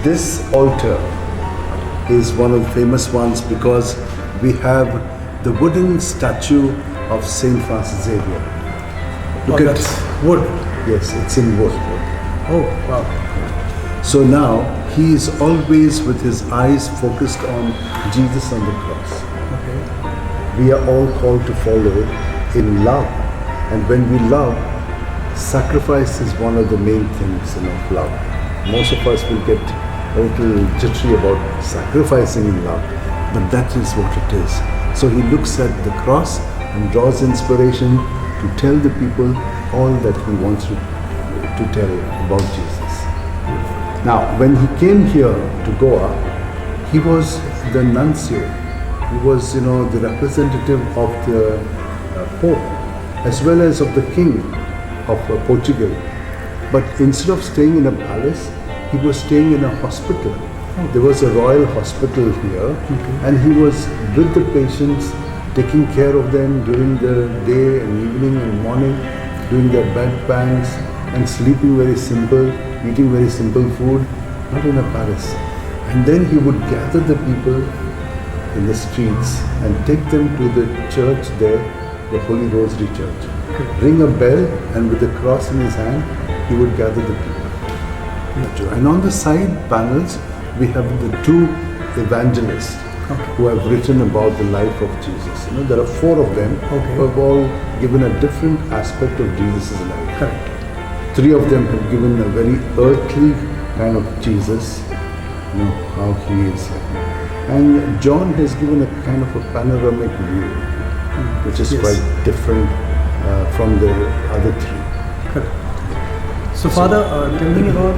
This altar is one of the famous ones because we have the wooden statue of Saint Francis Xavier. Look at wood. Yes, it's in wood. Oh, wow. So now he is always with his eyes focused on Jesus on the cross. Okay. We are all called to follow in love, and when we love, sacrifice is one of the main things of love. Most of us will get a little jittery about sacrificing in love, but that is what it is. So he looks at the cross and draws inspiration to tell the people all that he wants to tell about Jesus. Now, when he came here to Goa, he was the nuncio. He was, the representative of the Pope, as well as of the King of Portugal. But instead of staying in a palace, he was staying in a hospital. There was a royal hospital here, and he was with the patients, taking care of them during the day and evening and morning, doing their bed bangs and sleeping very simple, eating very simple food, not in a palace. And then he would gather the people in the streets and take them to the church there, the Holy Rosary Church. Ring a bell, and with the cross in his hand, he would gather the people. And on the side panels, we have the two evangelists who have written about the life of Jesus. There are four of them who have all given a different aspect of Jesus' life. Correct. Three of them have given a very earthly kind of Jesus, how he is. And John has given a kind of a panoramic view, which is quite different from the other three. Correct. So Father, tell me about,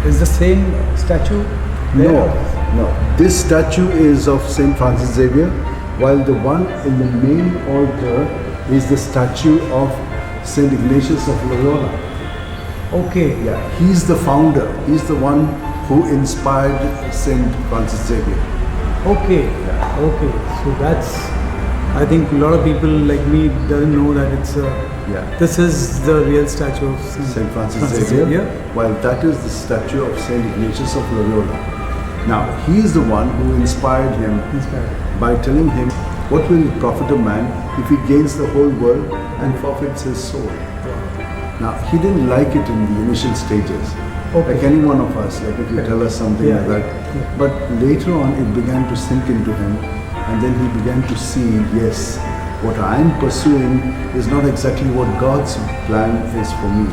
is the same statue there? No. This statue is of Saint Francis Xavier, while the one in the main altar is the statue of Saint Ignatius of Loyola. Okay. Yeah, he's the founder. He's the one who inspired Saint Francis Xavier. Okay. Yeah. Okay. So that's, I think a lot of people like me doesn't know that it's this is the real statue of Saint Francis Xavier, while that is the statue of Saint Ignatius of Loyola. Now, he is the one who inspired him by telling him, what will it profit a man if he gains the whole world and forfeits his soul? Now, he didn't like it in the initial stages, like any one of us, like if you tell us something like that. But later on, it began to sink into him, and then he began to see, yes, what I am pursuing is not exactly what God's plan is for me.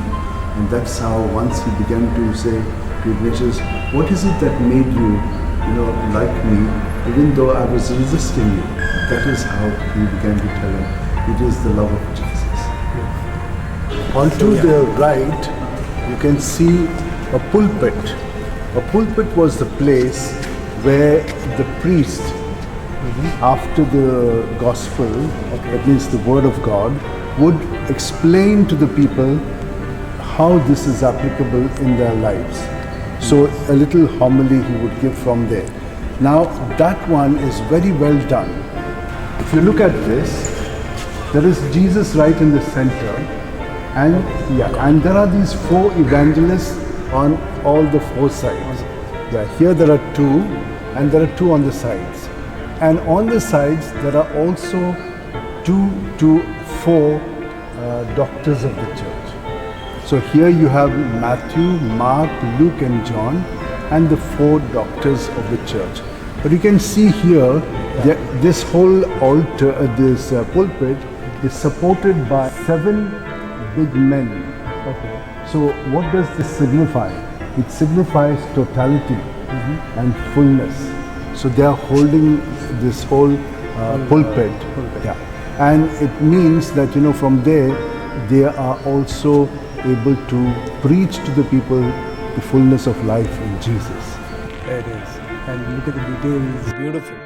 And that's how once he began to say to Ignatius, what is it that made you, like me, even though I was resisting you? That is how he began to tell him, it is the love of Jesus. Onto the right, you can see a pulpit. A pulpit was the place where the priest, after the gospel, that means the word of God, would explain to the people how this is applicable in their lives. So a little homily he would give from there. Now that one is very well done. If you look at this, there is Jesus right in the center, and there are these four evangelists on all the four sides. Here there are two, and there are two on the sides. And on the sides, there are also 2 to 4 doctors of the church. So here you have Matthew, Mark, Luke and John, and the 4 doctors of the church. But you can see here, this whole altar, this pulpit is supported by 7 big men. So what does this signify? It signifies totality and fullness. So they are holding this whole pulpit. And it means that, from there, they are also able to preach to the people the fullness of life in Jesus. There it is. And look at the details. Beautiful.